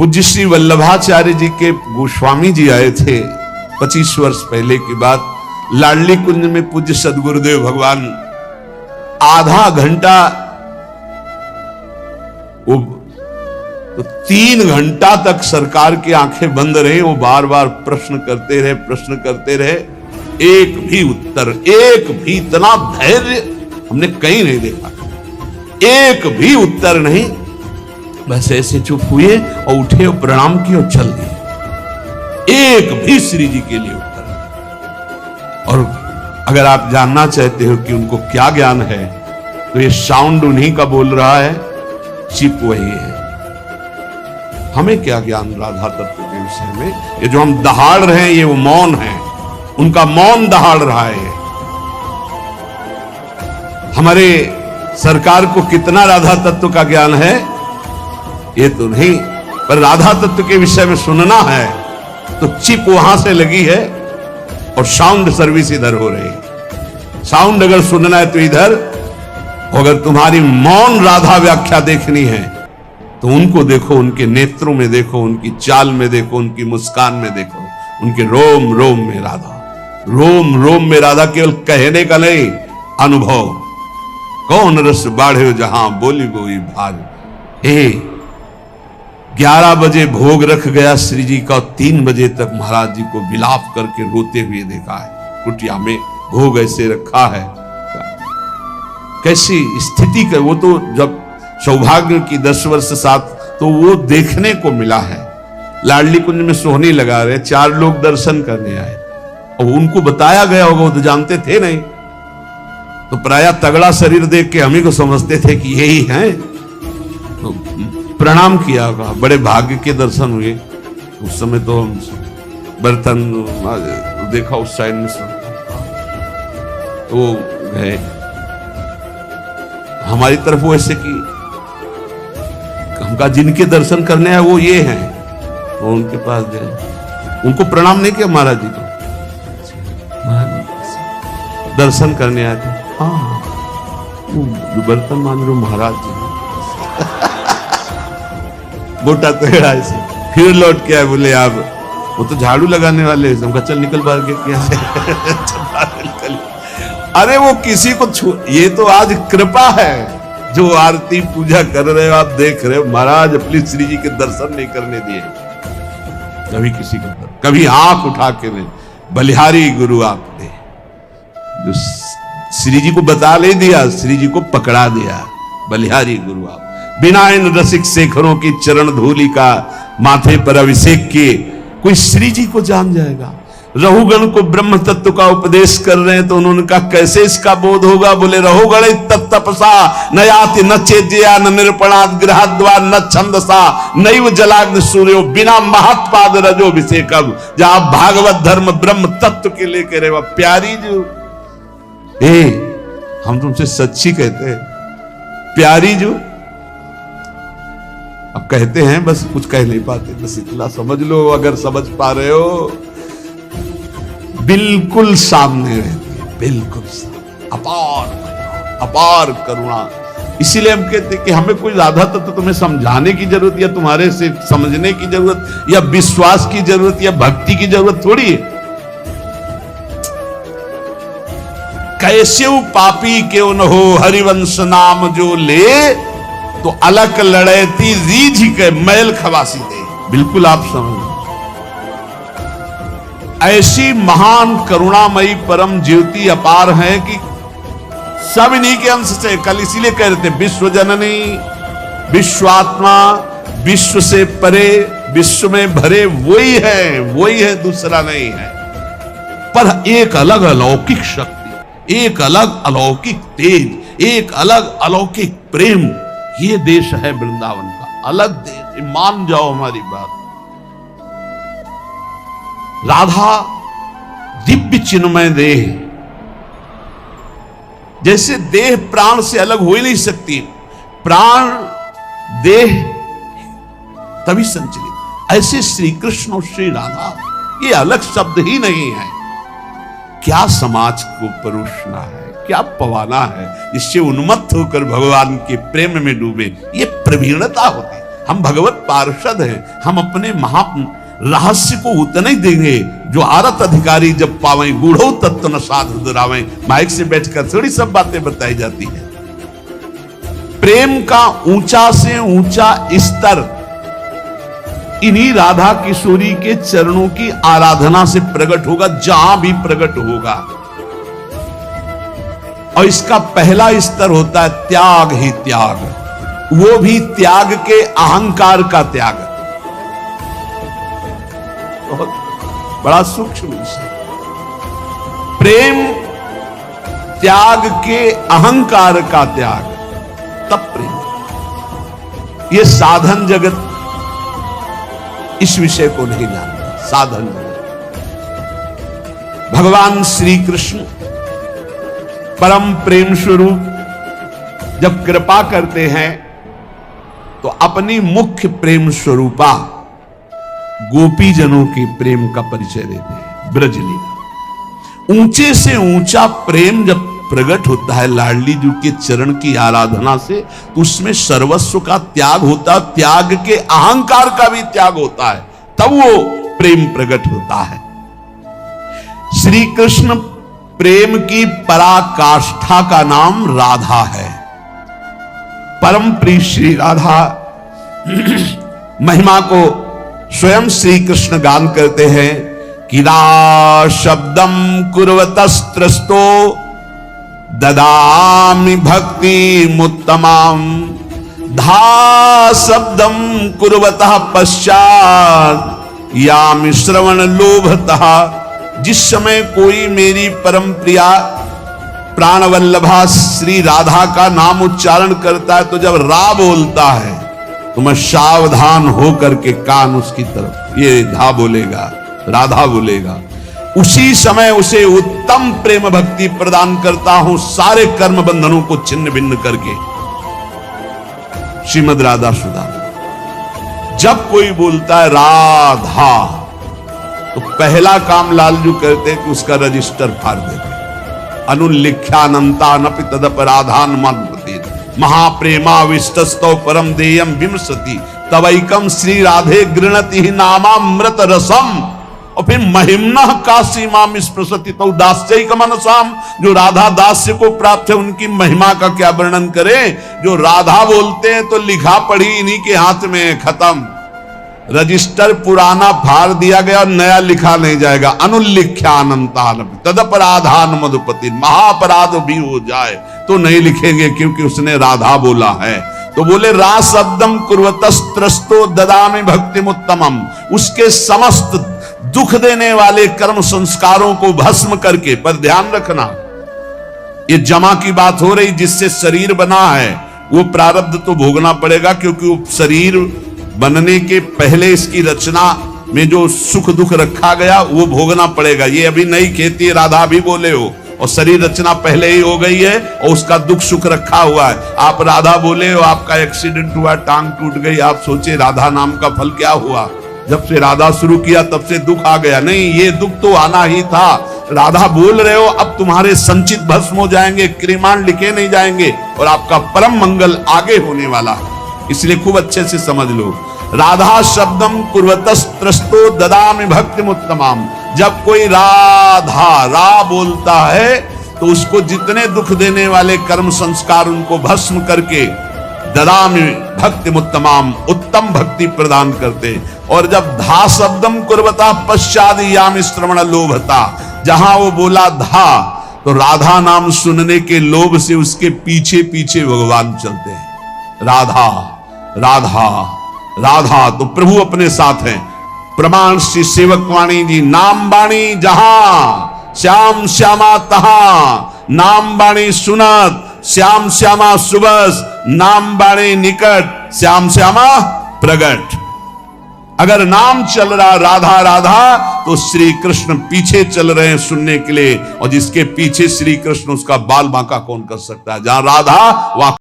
पूज्य श्री वल्लभाचार्य जी के गोस्वामी जी आए थे 25 वर्ष पहले की बात। लाडली कुंज में पूज्य सदगुरुदेव भगवान आधा घंटा, वो तो 3 घंटा तक सरकार की आंखें बंद रही। वो बार बार प्रश्न करते रहे, एक भी उत्तर, एक भी, इतना धैर्य हमने कहीं नहीं देखा, एक भी उत्तर नहीं। बस ऐसे चुप हुए और उठे और प्रणाम किए और चल दिए। एक भी श्री जी के लिए उत्तर नहीं। और अगर आप जानना चाहते हो कि उनको क्या ज्ञान है, तो ये साउंड उन्हीं का बोल रहा है, चिप वही है। हमें क्या ज्ञान राधा तत्व के विषय में? ये जो हम दहाड़ रहे हैं, ये वो मौन है, उनका मौन दहाड़ रहा है। हमारे सरकार को कितना राधा तत्व का ज्ञान है ये तो नहीं, पर राधा तत्व के विषय में सुनना है तो चिप वहां से लगी है और साउंड सर्विस इधर हो रही है। साउंड अगर सुनना है तो इधर, अगर तुम्हारी मौन राधा व्याख्या देखनी है तो उनको देखो, उनके नेत्रों में देखो, उनकी चाल में देखो, उनकी मुस्कान में देखो, उनके रोम रोम में राधा, रोम रोम में राधा। केवल कहने का नहीं, अनुभव। कौन रस बाढ़े जहां बोली गोई भाग। 11 बजे भोग रख गया श्री जी का, 3 बजे तक महाराज जी को विलाप करके रोते हुए देखा है। कुटिया में भोग ऐसे रखा है, कैसी स्थिति कर। वो तो जब सौभाग्य की 10 वर्ष साथ, तो वो देखने को मिला है। लाडली कुंज में सोहनी लगा रहे, 4 लोग दर्शन करने आए और उनको बताया गया होगा, वो तो जानते थे नहीं, तो प्रायः तगड़ा शरीर देख के हम ही को समझते थे कि यही है, तो प्रणाम किया होगा। बड़े भाग्य के दर्शन हुए। उस समय तो हम बर्तन देखा उस साइड में, तो गए हमारी तरफ, वो ऐसे कि हमका जिनके दर्शन करने हैं वो ये हैं, तो उनके पास गए, उनको प्रणाम नहीं किया महाराज जी को, दर्शन करने आए थे। हाँ, जो बर्तन मान लो महाराज जी मोटा तगड़ा ऐसे। फिर लौट के आए, बोले आप वो तो झाड़ू लगाने वाले, हमका चल निकल बाहर के क्या निकल। अरे वो किसी को ये तो आज कृपा है, जो आरती पूजा कर रहे हो, आप देख रहे हो, महाराज अपनी श्री जी के दर्शन नहीं करने दिए कभी किसी को, कभी आंख उठा के नहीं। बलिहारी गुरु आपने जो श्री जी को बता ले दिया, श्री जी को पकड़ा दिया। बलिहारी गुरु आप, बिना इन रसिक शेखरों की चरण धूलि का माथे पर अभिषेक किए कोई श्री जी को जान जाएगा। रहुगण को ब्रह्म तत्व का उपदेश कर रहे हैं, तो उन्होंने कहा कैसे इसका बोध होगा? बोले रहुगण तत्तपसा न याति न चेज्या न निरूपणात् गृहाद्वा न छंदसा नैव जलाग्नि सूर्यो बिना महत्पाद रजोभिषेकम। जहां भागवत धर्म ब्रह्म तत्व के लेकर रहे, प्यारी जो हम तुमसे सच्ची कहते हैं, प्यारी जो अब कहते हैं, बस कुछ कह नहीं पाते, बस इतना समझ लो। अगर समझ पा रहे हो, बिल्कुल सामने रहती है, बिल्कुल अपार करुणा। इसीलिए हम कहते हैं कि हमें कोई राधा तत्व तुम्हें समझाने की जरूरत, या तुम्हारे से समझने की जरूरत, या विश्वास की जरूरत, या भक्ति की जरूरत थोड़ी है। कैसे पापी क्यों न हो हरिवंश नाम जो ले, तो अलग लड़ैती रीझ के मैल खवासी दे। बिल्कुल आप समझ, ऐसी महान करुणामयी परम ज्योति अपार है कि सब इन्हीं के अंश से। कल इसीलिए कह रहे थे, विश्व जननी विश्वात्मा, विश्व से परे विश्व में भरे वही है, दूसरा नहीं है। पर एक अलग अलौकिक शक्ति, एक अलग अलौकिक तेज, एक अलग अलौकिक प्रेम, ये देश है वृंदावन का, अलग देश। मान जाओ हमारी बात। राधा दिव्य चिन्मय देह, जैसे देह प्राण से अलग हो ही नहीं सकती, प्राण देह तभी संचलित, ऐसे श्री कृष्ण और श्री राधा ये अलग शब्द ही नहीं है। क्या समाज को परोसना है, क्या पवाना है, जिससे उन्मत्त होकर भगवान के प्रेम में डूबे, ये प्रवीणता होती है। हम भगवत पार्षद हैं, हम अपने महा रहस्य को उतना ही देंगे जो आरत अधिकारी जब पावे, गूढ़ो तत्व न साध दुरावे। माइक से बैठकर थोड़ी सब बातें बताई जाती है। प्रेम का ऊंचा से ऊंचा स्तर इन्हीं राधा किशोरी के चरणों की आराधना से प्रकट होगा, जहां भी प्रकट होगा। और इसका पहला स्तर होता है त्याग ही त्याग, वो भी त्याग के अहंकार का त्याग। बहुत बड़ा सूक्ष्म विषय। प्रेम त्याग के अहंकार का त्याग, तब प्रेम। ये साधन जगत इस विषय को नहीं जानता। साधन जगत, भगवान श्री कृष्ण परम प्रेम स्वरूप जब कृपा करते हैं तो अपनी मुख्य प्रेम स्वरूपा गोपी जनों के प्रेम का परिचय देते हैं। ब्रजलीला, ऊंचे से ऊंचा प्रेम जब प्रकट होता है लाडली जी के चरण की आराधना से, तो उसमें सर्वस्व का त्याग होता है, त्याग के अहंकार का भी त्याग होता है, तब वो प्रेम प्रकट होता है। श्री कृष्ण प्रेम की पराकाष्ठा का नाम राधा है। परम प्रिय श्री राधा महिमा को स्वयं श्री कृष्ण गान करते हैं कि रा शब्दम कुर्वतस्त्रस्तो ददामि भक्ति मुत्तमाम, धा शब्दम कुर्वतः पश्चात यामि श्रवण लोभतः। जिस समय कोई मेरी परम प्रिया प्राणवल्लभा श्री राधा का नाम उच्चारण करता है, तो जब रा बोलता है तो मैं सावधान होकर के कान उसकी तरफ, ये धा बोलेगा, राधा बोलेगा, उसी समय उसे उत्तम प्रेम भक्ति प्रदान करता हूं, सारे कर्म बंधनों को छिन्न भिन्न करके। श्रीमद राधा सुधा, जब कोई बोलता है राधा, तो पहला काम लालजू करते कि उसका रजिस्टर फाड़ देते। अनुल्लिख्यानंता नपि तदपराधान मन्वते महाप्रेमाविष्टस्तो परम देयम विमसति तवैकम श्री राधे गृणति ही नामामृत रसम। और फिर महिम्ना काशी माम स्पृशति तो दास्यैक मनसाम, जो राधा दास्य को प्राप्त है उनकी महिमा का क्या वर्णन करें। जो राधा बोलते हैं तो लिखा पढ़ी इन्हीं के हाथ में है, खत्म। रजिस्टर पुराना फाड़ दिया गया, नया लिखा नहीं जाएगा। अनुल्लिख्यानंतान तदपराधान मधुपति, महाअपराध भी हो जाए तो नहीं लिखेंगे, क्योंकि उसने राधा बोला है। तो बोले रा शब्दम कुर्वतस्त्रस्तो ददामि भक्तिमुत्तमम, उसके समस्त दुख देने वाले कर्म संस्कारों को भस्म करके। पर ध्यान रखना, ये जमा की बात हो रही, जिससे शरीर बना है वो प्रारब्ध तो भोगना पड़ेगा, क्योंकि वो शरीर बनने के पहले इसकी रचना में जो सुख दुख रखा गया वो भोगना पड़ेगा। ये अभी नई खेती, राधा भी बोले हो, और शरीर रचना पहले ही हो गई है और उसका दुख सुख रखा हुआ है। आप राधा बोले हो, आपका एक्सीडेंट हुआ, टांग टूट गई, आप सोचे राधा नाम का फल क्या हुआ। जब से राधा शुरू किया तब से दुख आ गया, नहीं, ये दुख तो आना ही था। राधा बोल रहे हो, अब तुम्हारे संचित भस्म हो जाएंगे, क्रिमाण लिखे नहीं जाएंगे, और आपका परम मंगल आगे होने वाला है। इसलिए खूब अच्छे से समझ लो, राधा शब्दम कुर्वतस्त्रस्तो ददामि भक्तिमुत्तमाम। जब कोई राधा रा बोलता है तो उसको जितने दुख देने वाले कर्म संस्कार उनको भस्म करके ददामि भक्तिमुत्तमाम, उत्तम भक्ति प्रदान करते। और जब धा शब्दम कुर्वता पश्चाद यामि श्रवण लोभता, जहां वो बोला धा, तो राधा नाम सुनने के लोभ से उसके पीछे पीछे भगवान चलते हैं। राधा राधा राधा, तो प्रभु अपने साथ हैं। प्रमाण श्री सेवक वाणी जी, नाम बाणी जहां श्याम श्यामा तहां, नाम बाणी सुनत श्याम श्यामा सुबस, नाम बाणी निकट श्याम श्यामा प्रगट। अगर नाम चल रहा राधा राधा, तो श्री कृष्ण पीछे चल रहे हैं सुनने के लिए, और जिसके पीछे श्री कृष्ण उसका बाल बांका कौन कर सकता है। जहां राधा वहां